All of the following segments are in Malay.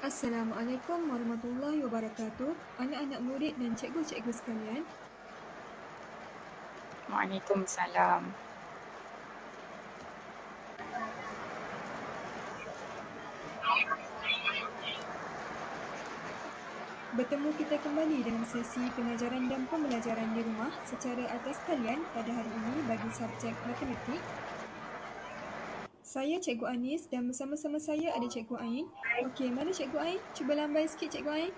Assalamualaikum warahmatullahi wabarakatuh. Anak-anak murid dan cikgu-cikgu sekalian. Waalaikumsalam. Bertemu kita kembali dalam sesi pengajaran dan pembelajaran di rumah secara atas talian pada hari ini bagi subjek matematik. Saya Cikgu Anis dan bersama-sama saya ada Cikgu Ain. Okey, mana Cikgu Ain? Cuba lambai sikit Cikgu Ain.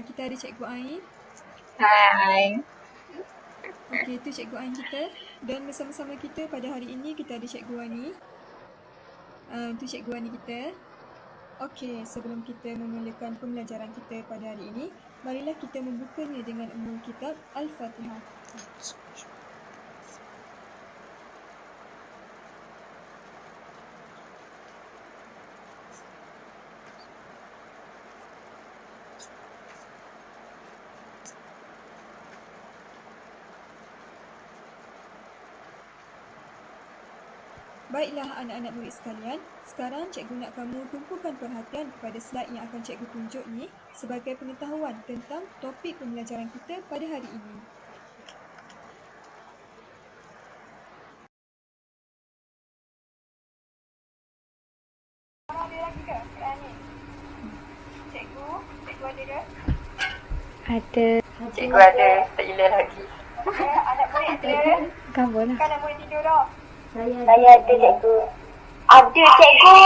Kita ada Cikgu Ain. Hai. Okey, itu Cikgu Ain kita. Dan bersama-sama kita pada hari ini kita ada Cikgu Wani. Itu Cikgu Wani kita. Okey, sebelum kita memulakan pembelajaran kita pada hari ini, marilah kita membukanya dengan ummul kitab Al-Fatihah. Baiklah anak-anak murid sekalian, sekarang cikgu nak kamu tumpukan perhatian kepada slide yang akan cikgu tunjuk ni sebagai pengetahuan tentang topik pembelajaran kita pada hari ini. Ada lagi ke soalan ni? Cikgu ada ke? Ada. Cikgu ada. Tak gila lagi. Anak murid ada? Gambar lah. Kan anak murid tidur dah? Saya ada cikgu. Ada cikgu.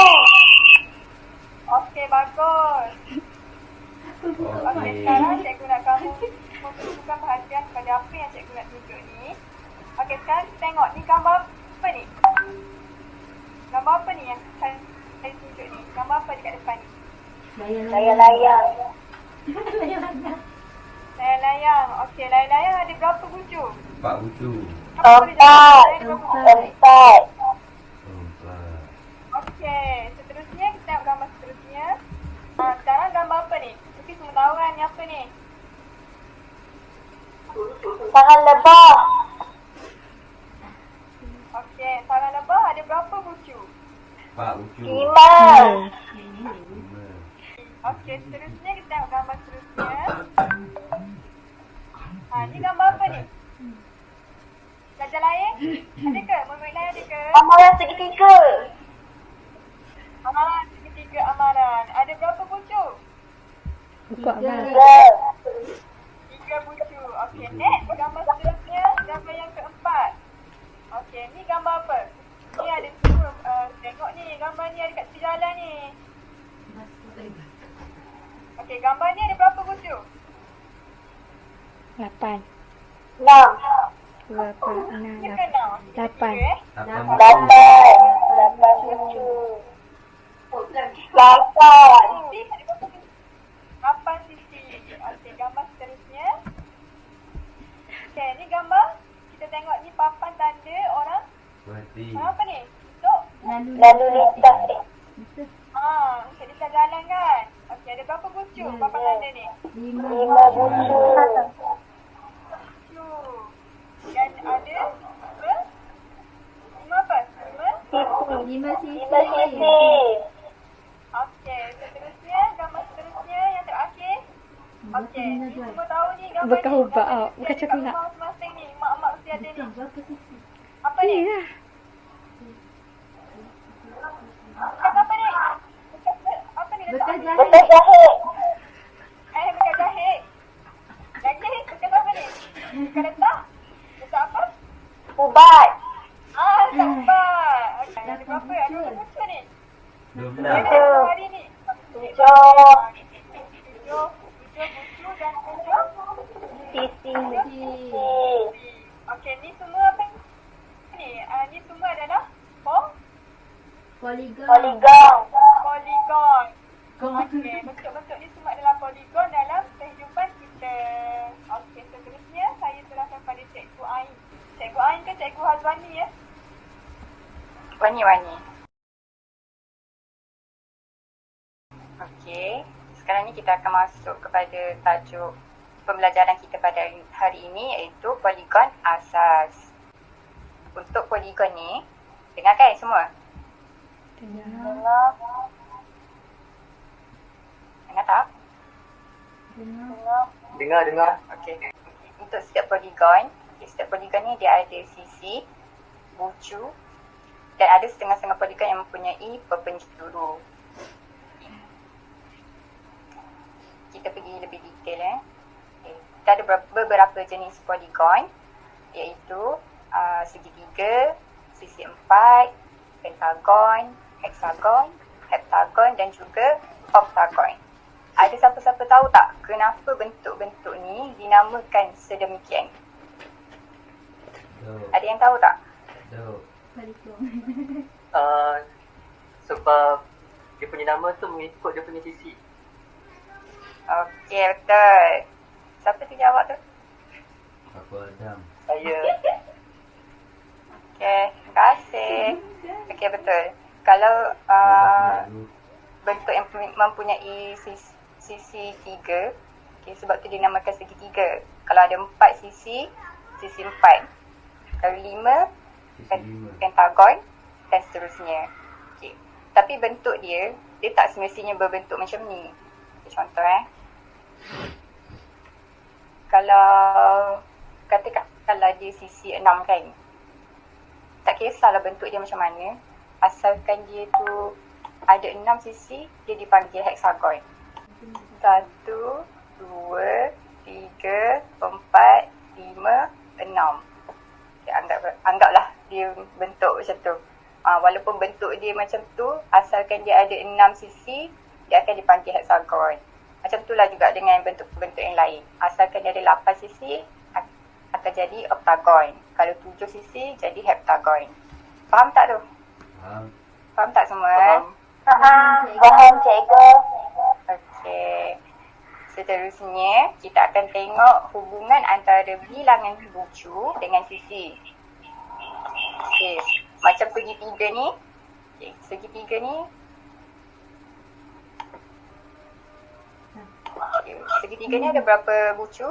Okey, bagus. Okey, sekarang cikgu nak kamu memfokuskan perhatian kepada apa yang cikgu nak tunjuk ni. Okey, sekarang kita tengok ni gambar apa ni? Gambar apa ni yang saya tunjuk ni? Gambar apa dekat depan ni? Layang-layang. Layang-layang. Okey, layang-layang ada berapa bucu? 4 bucu. Empat. Okey, seterusnya kita tengok gambar seterusnya. Sekarang gambar apa ni? Mesti semua tahu kan ni apa ni? Tangan lebah. Okey, sarang lebah ada berapa bucu? 4 bucu. 5. 5. Okey, seterusnya kita tengok gambar seterusnya. Ni gambar apa ni? Gajah lain? Ada ke? Murid lain ada ke? Amaran segitiga. Amaran, segitiga amaran. Ada berapa bucu? Buku amal. 3 bucu. Okey, next gambar seterusnya, gambar yang keempat. Okey, ni gambar apa? Ni ada semua, tengok ni, gambar ni ada kat tepi jalan ni. Okey, gambar ni ada berapa bucu? 8. 6. 2, 4, 6, Ni ke 6? 8. 8 8 bucu. 8. Sisi ada berapa bucu? 8 sisi. Okey, gambar seterusnya. Okey, ni gambar. Kita tengok ni papan tanda orang. Berhenti. Apa ni? Untuk? Lalu lintas. Okey, di tengah jalan kan? Okey, ada berapa bucu papan tanda ni? 5 bucu. Bucu. Dan ada lima apa? Lima? 5 sisi. Okey, seterusnya, gambar seterusnya yang terakhir. Okey, ni semua tahu ni gambar Bukan ni. ubah, Gambar ni bukan ada cakap kat nak. rumah masing-masing ni. Mak-mak mesti ada ni. Apa ni? Ni lah. Bekas apa ni? Bekas apa ni? Letak apa ni? Bekas jahit. Bekas jahit. Lagi, bekas apa ni? Bekas letak? Letak apa? Ubat. Letak ubat. Okey, ada berapa? Ada berapa bucu ni? 12. Ada hari ni. 7 Tujuh bucu dan 7 sisi. Okey, ni semua apa ni? Ni semua adalah Poligon. poligon. Okey, bentuk-bentuk ni semua adalah poligon dalam kehidupan kita. Okey, seterusnya saya serahkan pada Cikgu Ain. Cikgu Ain ke Cikgu Hazwani ya? Wani. Okey. Sekarang ni kita akan masuk kepada tajuk pembelajaran kita pada hari ini iaitu poligon asas. Untuk poligon ni, dengar kan semua? Dengar tak? Dengar. Okey. Untuk setiap poligon, setiap poligon ni dia ada sisi, bucu dan ada setengah-setengah poligon yang mempunyai perpenjuru. Kita pergi lebih detail. Okay. Kita ada beberapa jenis poligon, iaitu segitiga, sisi empat, pentagon, heksagon, heptagon dan juga oktagon. Ada siapa-siapa tahu tak kenapa bentuk-bentuk ni dinamakan sedemikian? Ada yang tahu tak? Sebab dia punya nama tu mengikut dia punya sisi. Okey, betul. Siapa tu jawab tu? Aku Adam. Saya Okey, terima kasih. Okey, betul. Kalau bentuk yang mempunyai sisi tiga, okay, sebab tu dinamakan segitiga. Kalau ada 4 sisi, sisi 4. Kalau 5, pentagon dan seterusnya. Okay. Tapi bentuk dia tak semestinya berbentuk macam ni. Okay, contoh kalau katakanlah dia sisi 6 kan, tak kisahlah bentuk dia macam mana, asalkan dia tu ada 6 sisi, dia dipanggil heksagon. 1, 2, 3, 4, 5, 6. Okay, anggaplah dia bentuk macam tu. Walaupun bentuk dia macam tu, asalkan dia ada 6 sisi, dia akan dipanggil heksagon. Macam itulah juga dengan bentuk-bentuk yang lain. Asalkan dia ada 8 sisi, akan jadi oktagon. Kalau 7 sisi, jadi heptagon. Faham tak tu? Faham tak semua? Faham cikgu. Okey. Seterusnya, kita akan tengok hubungan antara bilangan bucu dengan sisi. Okey. Macam segitiga ni. Okey, segitiga ni. Okay. Segitiga ni ada berapa bucu?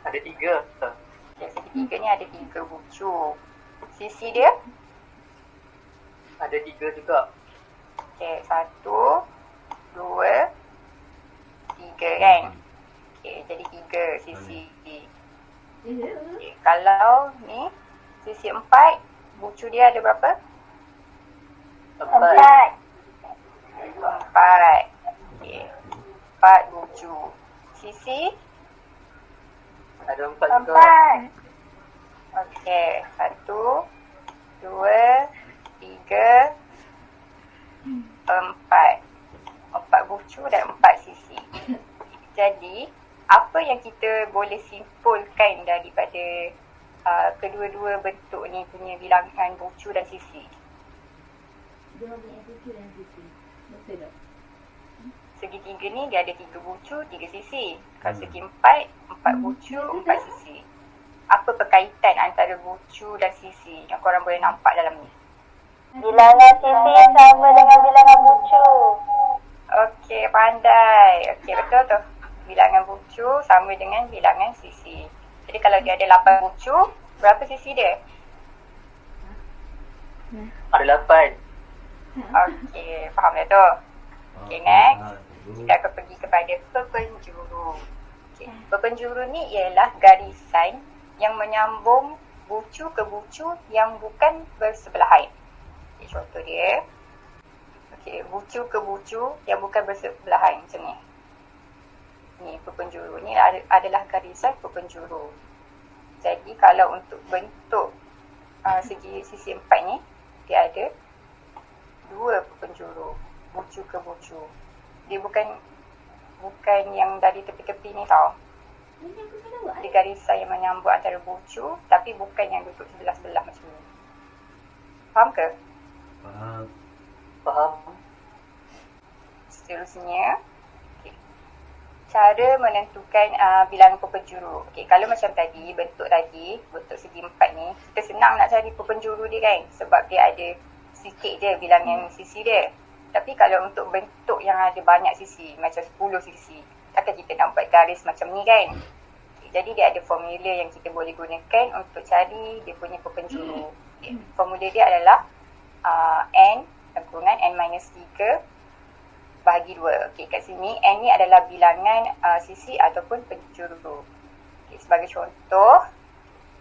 ada 3. Okay, segitiga ni ada 3 bucu. Sisi dia? Ada 3 juga. Okay, 1, 2, 3 kan? Okay, jadi 3 sisi. Okay, kalau ni sisi 4, bucu dia ada berapa? 4. 4. Okay, 4 bucu. Sisi? Ada 4 juga. Okey, 1, 2, 3, 4. 4 bucu dan 4 sisi. Jadi, apa yang kita boleh simpulkan daripada kedua-dua bentuk ni punya bilangan bucu dan sisi? Segitiga ni dia ada 3 bucu, 3 sisi. Kalau segi 4, 4 bucu, 4 sisi. Apa perkaitan antara bucu dan sisi yang korang boleh nampak dalam ni? Bilangan sisi sama dengan bilangan bucu. Okey, pandai. Okey, betul tu. Bilangan bucu sama dengan bilangan sisi. Jadi kalau dia ada 8 bucu, berapa sisi dia? Ada 8. Okey, faham dah tu? Okey, next. Kita akan pergi kepada perpenjuru. Okay. Perpenjuru ni ialah garisan yang menyambung bucu ke bucu yang bukan bersebelahan. Okay, contoh dia. Okay, bucu ke bucu yang bukan bersebelahan macam ni. Ni perpenjuru. Ni adalah garisan perpenjuru. Jadi kalau untuk bentuk segi sisi 4 ni, dia ada 2 perpenjuru. Bucu ke bucu. Dia bukan yang dari tepi-tepi ni tau. Dia garisan yang menyambut antara bucu, tapi bukan yang duduk sebelah-sebelah macam ni. Faham ke? Faham. Seterusnya, okay. Cara menentukan bilangan perpenjuru. Okay, kalau macam tadi, bentuk segi 4 ni, kita senang nak cari perpenjuru dia kan, sebab dia ada sikit je bilangan sisi dia. Tapi kalau untuk bentuk yang ada banyak sisi, macam 10 sisi, takkan kita nak buat garis macam ni kan? Okay, jadi dia ada formula yang kita boleh gunakan untuk cari dia punya perpenjuru. Okay, formula dia adalah N, gabungan N-3 bahagi 2. Okey, kat sini N ni adalah bilangan sisi ataupun penjuru. Okey, sebagai contoh,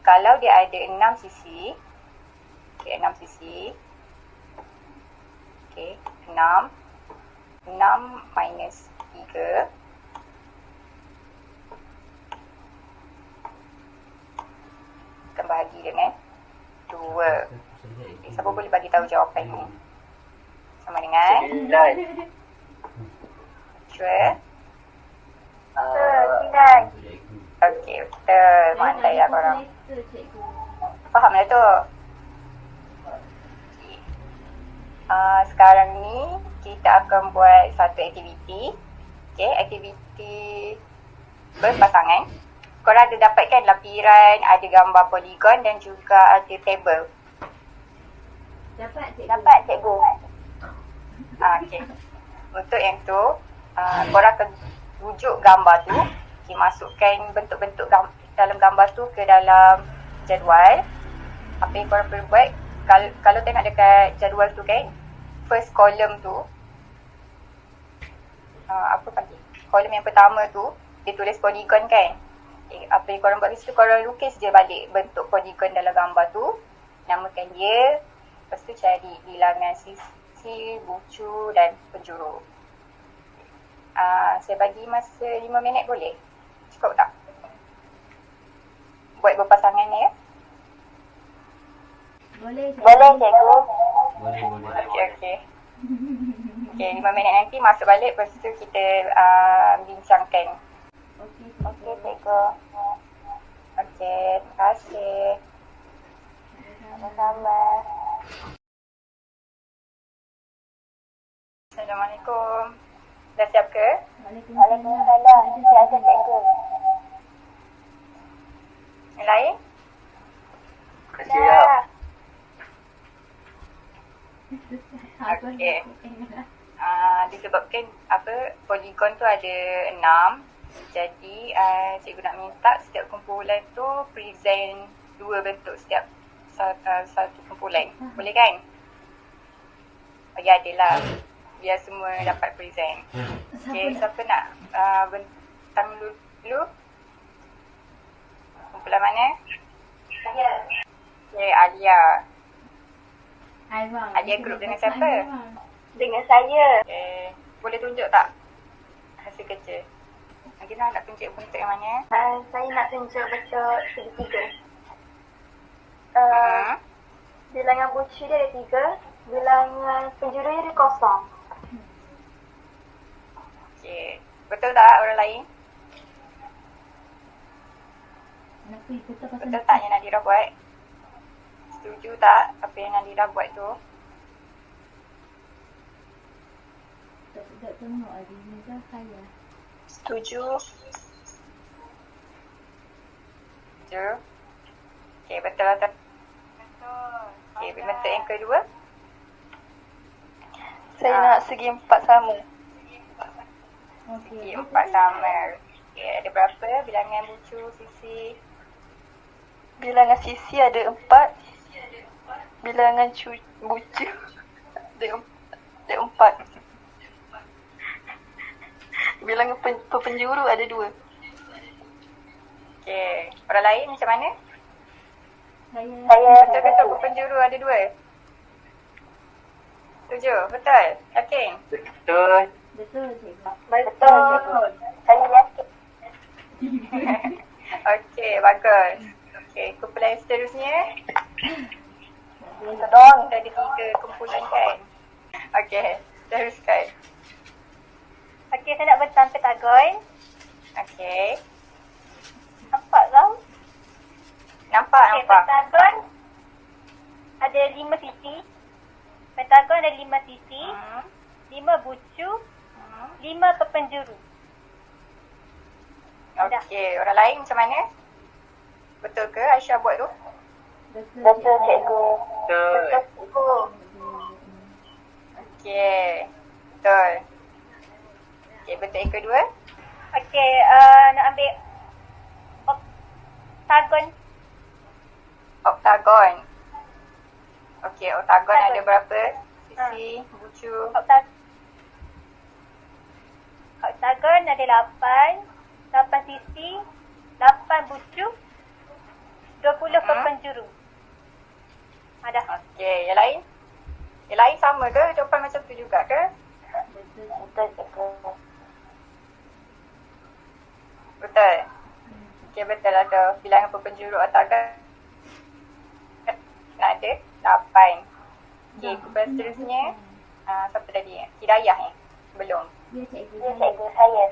kalau dia ada 6 sisi, okey, 6 sisi. Okey, 6 minus 3 akan bahagi dengan 2. Okay, siapa boleh bagi tahu jawapan ni? Sama dengan 9. sure? Tidak. Okey, betul. Pandai lah korang. Faham lah tu? Okay. Sekarang ni kita akan buat satu aktiviti. Okay, aktiviti berpasangan. Korang ada dapatkan lampiran, ada gambar poligon dan juga ada table. Dapat cikgu. Okay. Untuk yang tu, korang akan rujuk gambar tu. Okay, masukkan bentuk-bentuk dalam gambar tu ke dalam jadual. Apa yang korang perlu buat, kalau tengok dekat jadual tu kan, first column tu, apa panggil? Kolom yang pertama tu, dia tulis poligon kan. Okay, apa yang korang buat di situ, korang lukis je balik bentuk poligon dalam gambar tu. Namakan dia. Lepas tu cari bilangan sisi, bucu dan penjuru. Saya bagi masa 5 minit boleh? Cukup tak? Buat berpasangan ya? Boleh cikgu. Boleh. Okey. Okey, 5 minit nanti masuk balik, lepas tu kita bincangkan. Okey cikgu. Okey, terima kasih. Sama-sama. Assalamualaikum. Dah siap ke? Waalaikumsalam. Siap ke cikgu? Yang lain? Siap. Okey. Disebabkan poligon tu ada 6. Jadi cikgu nak minta setiap kumpulan tu present 2 bentuk setiap satu kumpulan. Boleh kan? Bagi adil lah. Biar semua dapat present. Okey, siapa nak bentang dulu? Kumpulan mana? Saya. Okey, Alia. Alia Alia group dengan siapa? Dengan saya. Okey, boleh tunjuk tak hasil kerja? Agina nak tunjuk bentuk yang mana? Saya nak tunjuk bentuk segitiga. Hmm. Bilangan bucu dia ada 3. Bilangan penjuru dia ada kosong. Okey, betul tak orang lain? Betul tak yang Nadira buat? Setuju tak apa yang Nadira buat tu? Tak tengok ada mudah saya. Setuju. Setuju. Okey, betul lah. Betul. Okey, bentuk yang kedua. Saya nak segi 4 sama. Segi 4 sama. Okey, ada berapa bilangan bucu sisi? Bilangan sisi ada 4. Bilangan bucu ada 4. Bilangan penjuru ada 2. Okey, orang lain macam mana? Saya Betul ke tu penjuru ada 2? Setuju? Betul? Yakin? Betul. Betul cikgu. betul. Saya yakin. Okey, bagus. Okey, kumpulan seterusnya. Tolong. Kita ada 3 kumpulan kan? Okey, teruskan. Okey, saya nak bentang pentagon. Okey. Nampak tau? Nampak, Okey, nampak. pentagon ada 5 sisi. Pentagon ada 5 sisi, Hmm. 5 bucu, 5 penjuru. Okey, orang lain macam mana? Betul ke Aisyah buat tu? Betul cikgu. Betul. Cikgu. Okey, betul. Okey, bentuk yang kedua. Okey, nak ambil oktagon. Oktagon. Okey, oktagon Oktagon. ada berapa? Sisi, bucu. pentagon ada 8 sisi, 8 bucu, 20 penjuru. Ada. Okey, yang lain? Yang lain sama ke? Jawapan macam tu juga ke? Betul cikgu. Betul. Okey, betul lah tu. Bilangan penjuru oktagon ada 8. Okey, kemudian seterusnya siapa tadi? Hidayah ni? Belum. Ya cikgu. Ya cikgu, saya.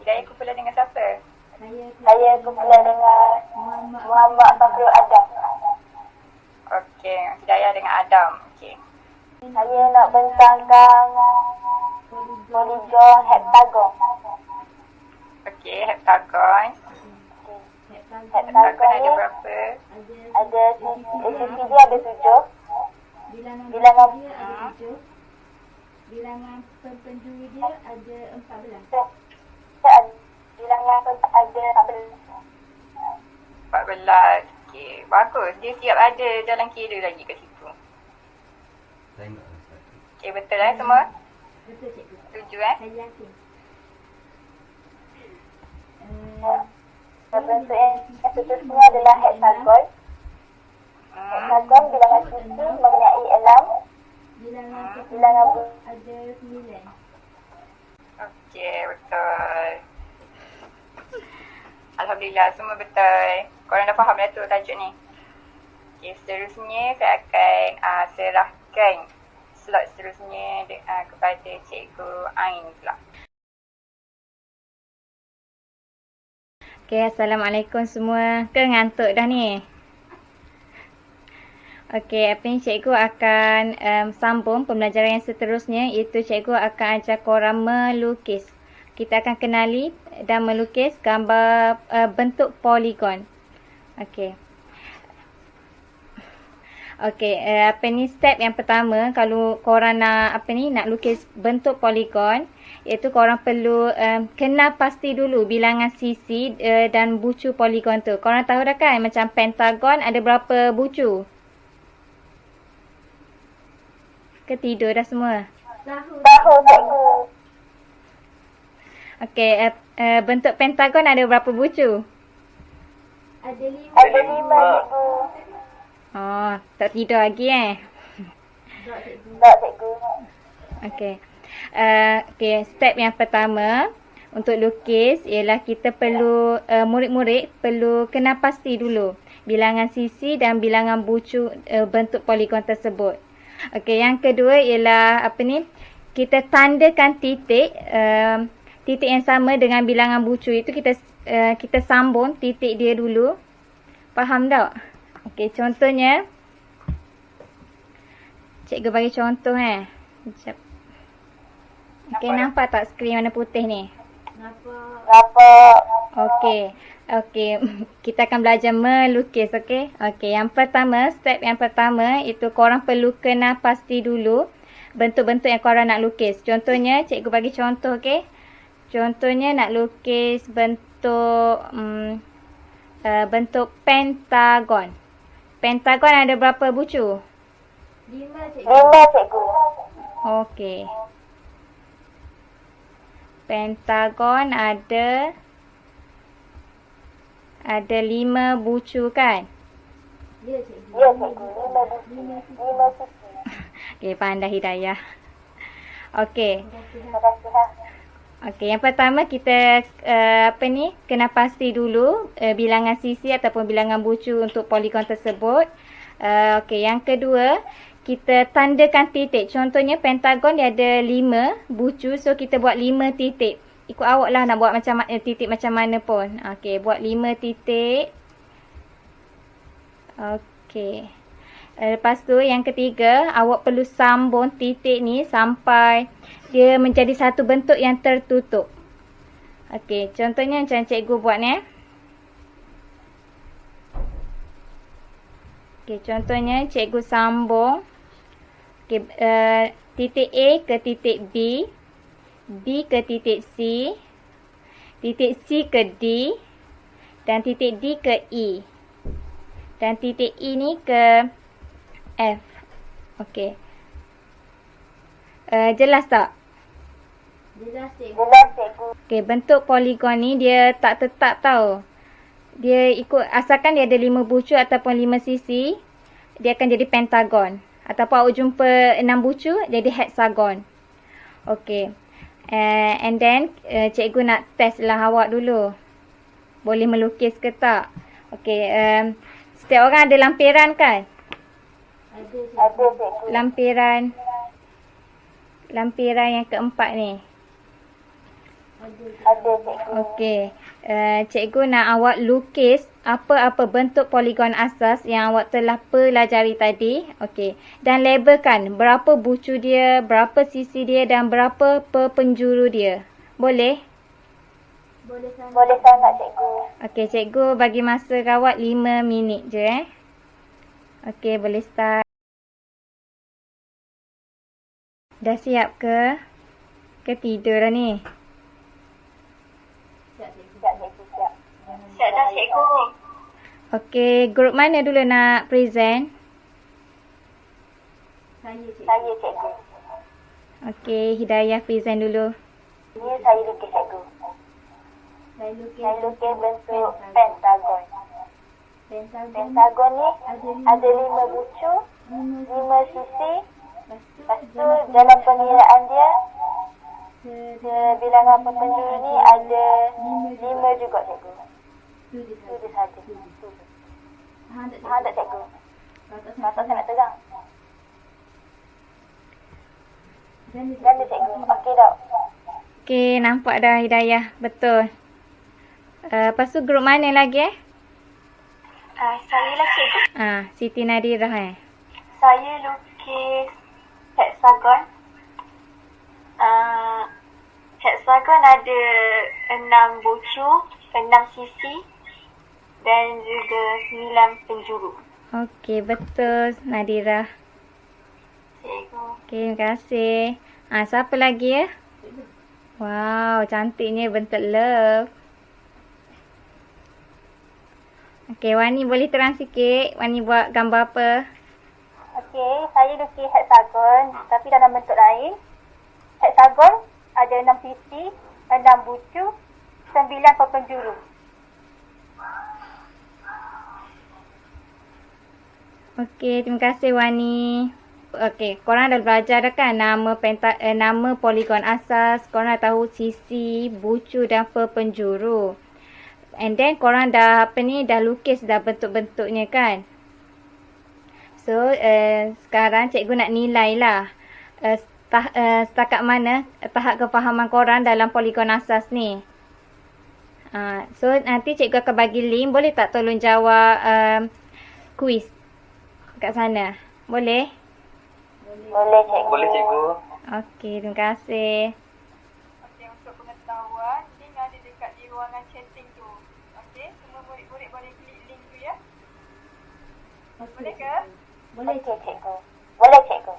Hidayah kumpulan dengan siapa? Saya kumpulan dengan Muhammad Fakhrul Adam. Okey, Hidayah dengan Adam. Okey. Saya nak bentangkan poligon heptagon. Okey, heptagon. Heptagon Heptagon ada ni berapa? ada sisi dia ada 7. Bilangan Bilangan penjuru dia ada 14. bilangan ada 14. Okey, bagus. Dia siap ada jalan kira lagi kat situ. Saya enggak rasa. Okey, betul semua? Betul cikgu. Setuju Saya yakin. Bentuk yang seterusnya adalah heksagon. Heksagon bilangan sisi mengenai 6. Bilangan Bilangan ada 9. Okey, betul. Alhamdulillah, semua betul. Korang dah faham dah tu tajuk ni. Okey, seterusnya saya akan serahkan slot seterusnya kepada Cikgu Ain pula. Okay, Assalamualaikum semua. Ngantuk dah ni? Okay, apa ni cikgu akan sambung pembelajaran yang seterusnya, iaitu cikgu akan ajar korang melukis. Kita akan kenali dan melukis gambar bentuk poligon. Okay. Okay, apa ni step yang pertama kalau korang nak nak lukis bentuk poligon, iaitu korang perlu kenal pasti dulu bilangan sisi dan bucu poligon tu. Korang tahu dah kan macam pentagon ada berapa bucu? Ke tidur dah semua? Tahu cikgu. Okey, bentuk pentagon ada berapa bucu? Ada 5. Ada 5 cikgu. Oh, tak tidur lagi Tak cikgu. Okey. Okey, step yang pertama untuk lukis ialah kita perlu murid-murid perlu kenal pasti dulu bilangan sisi dan bilangan bucu bentuk poligon tersebut. Okey, yang kedua ialah kita tandakan titik titik yang sama dengan bilangan bucu itu kita sambung titik dia dulu. Faham tak? Okey, contohnya cikgu bagi contoh Sekejap. Okey, nampak tak skrin warna putih ni? Nampak. Okey. Okey, kita akan belajar melukis, okey? Okey, step yang pertama itu korang perlu kenal pasti dulu bentuk-bentuk yang korang nak lukis. Contohnya, cikgu bagi contoh, okey? Contohnya nak lukis bentuk bentuk pentagon. Pentagon ada berapa bucu? 5 cikgu. 5 cikgu. Okey. Pentagon ada 5 bucu kan? Ya cikgu. Ya cikgu. 5 sisi. Okey, pandai Hidayah. Okey. Terima kasih. Okey, yang pertama kita kena pasti dulu bilangan sisi ataupun bilangan bucu untuk poligon tersebut. Okey, yang kedua kita tandakan titik. Contohnya pentagon dia ada 5 bucu, so kita buat 5 titik. Ikut awak lah nak buat macam titik macam mana pun. Okey, buat 5 titik. Okey. Lepas tu yang ketiga, awak perlu sambung titik ni sampai dia menjadi satu bentuk yang tertutup. Okey, contohnya macam cikgu buat ni. Okey, contohnya cikgu sambung titik A ke titik B, B ke titik C ke D, dan titik D ke E. Dan titik E ni ke F. Okey. Jelas tak? Jelas cikgu. Jelas cikgu. Okey, bentuk poligon ni dia tak tetap tau. Dia ikut, asalkan dia ada 5 bucu ataupun 5 sisi, dia akan jadi pentagon. Ataupun awak jumpa 6 bucu, jadi hexagon. Okey. And then, cikgu nak test lah awak dulu. Boleh melukis ke tak? Okey, setiap orang ada lampiran kan? Ada cikgu. Ada cikgu. Lampiran yang keempat ni. Ada cikgu. Okey, cikgu nak awak lukis apa-apa bentuk poligon asas yang awak telah pelajari tadi. Okey, dan labelkan berapa bucu dia, berapa sisi dia dan berapa penjuru dia. Boleh? Boleh sangat. Boleh sangat cikgu. Okey, cikgu bagi masa awak 5 minit je Okey, boleh start. Dah siap ke? Ke tidur dah ni? Siap cikgu. Siap cikgu, siap. Siap dah cikgu. Okey, grup mana dulu nak present? Saya cikgu. Saya cikgu. Okey, Hidayah present dulu. Ni saya lukis cikgu. Saya lukis. Saya lukis bentuk pentagon. Pentagon. Pentagon ni Ada ada 5 bucu, 5 sisi. Lepas Lepas tu dalam pengiraan dia, bilangan penjuru ni ada 5 juga cikgu. Itu dia saja. Faham tak Faham tak cikgu? cikgu? Kalau tak Mata saya nak tegang. Ganda Ganda cikgu. Okey tak? Okey, nampak dah Hidayah. Betul. Lepas tu grup mana lagi Saya lah cikgu. Siti Nadirah Saya lukis hexagon. Hexagon ada 6 bucu, 6 sisi dan juga 9 penjuru. Okey, betul Nadirah. Cikgu. Okey, terima kasih. Siapa lagi Wow, cantiknya bentuk love. Okey, Wani boleh terang sikit? Wani buat gambar apa? Okey, saya lukis hexagon tapi dalam bentuk lain. Hexagon ada 6 sisi, 6 bucu, 9 penjuru. Okey, terima kasih Wani. Okey, korang dah belajar dah kan nama poligon asas, korang dah tahu sisi, bucu dan penjuru. And then korang dah dah lukis dah bentuk-bentuknya kan? So, sekarang cikgu nak nilai lah setakat mana tahap kefahaman korang dalam poligon asas ni. So, nanti cikgu akan bagi link. Boleh tak tolong jawab kuis kat sana? Boleh? Boleh cikgu. Boleh cikgu. Okey, terima kasih. Okey, untuk pengetahuan, link ada dekat di ruangan chatting tu. Okey, semua murid-murid boleh klik link tu ya. Boleh ke? Boleh Okey cikgu. Boleh cikgu.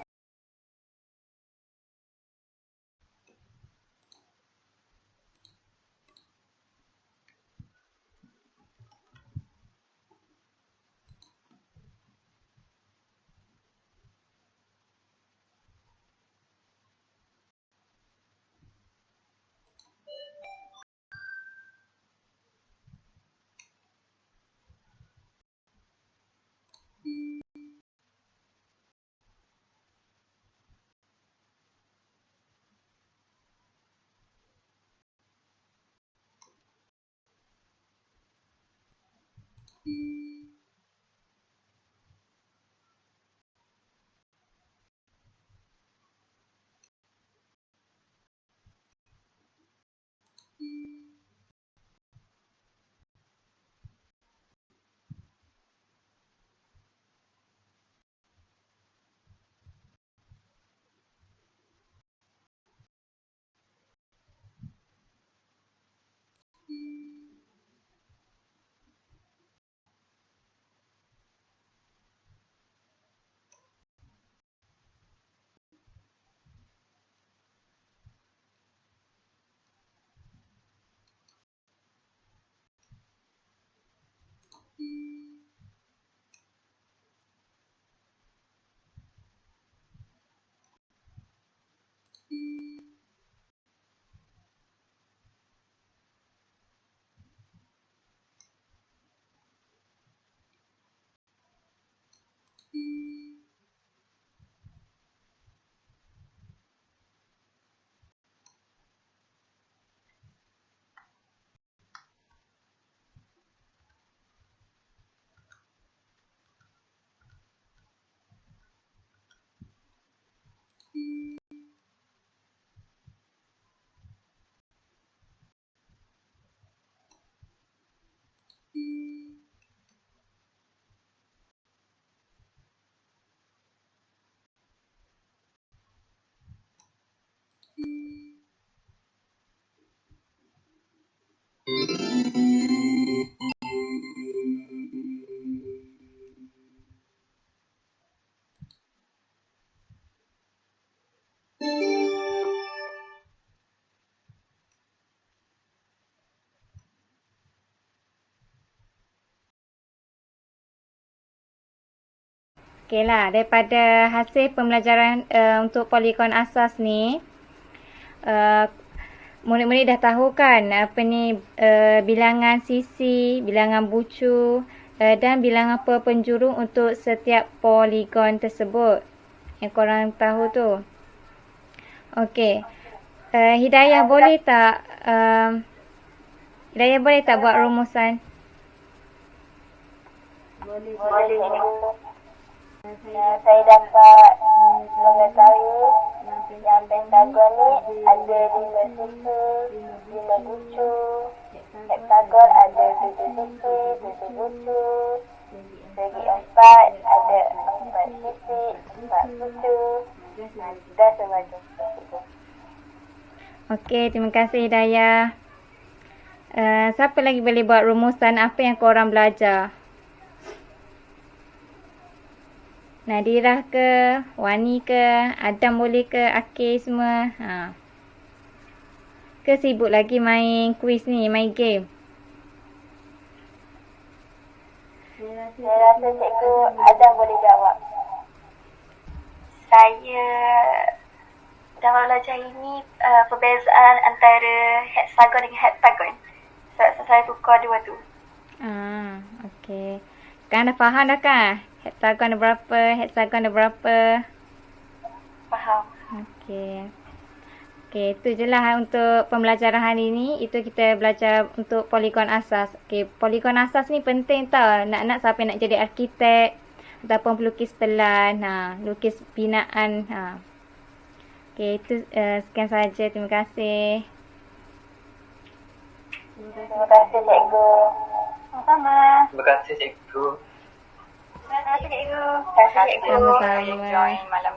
Okeylah, daripada hasil pembelajaran untuk poligon asas ni, murid-murid dah tahu kan apa ni bilangan sisi, bilangan bucu dan bilangan perpenjuru untuk setiap poligon tersebut. Yang korang tahu tu. Okey. Hidayah boleh tak buat rumusan? Boleh. Saya dapat mengetahui yang pentagon ni ada 5 sisi, 5 bucu. Hektagon ada 7 sisi, 7 bucu. Segi 4 ada 4 sisi, 4 bucu. Dan semacam itu. Okey, terima kasih Hidayah. Siapa lagi boleh buat rumusan apa yang korang belajar? Nadirah ke, Wani ke, Adam boleh ke, Akil semua. Ke sibuk lagi main quiz ni, main game? Saya rasa cikgu Adam boleh jawab. Saya dalam belajar ini perbezaan antara heksagon dengan heptagon. So saya tukar dua tu. Okey. Sekarang dah faham dah kan? Heksagon ada berapa, heksagon ada berapa? Faham. Okey. Okey, itu je lah untuk pembelajaran hari ni. Itu kita belajar untuk poligon asas. Okey, poligon asas ni penting tau. Nak siapa nak jadi arkitek ataupun pelukis pelan, lukis binaan. Okey, itu sekian saja. Terima kasih. Terima kasih cikgu. Sama-sama. Terima kasih cikgu. Terima kasih cikgu. Terima kasih Sama-sama. join malam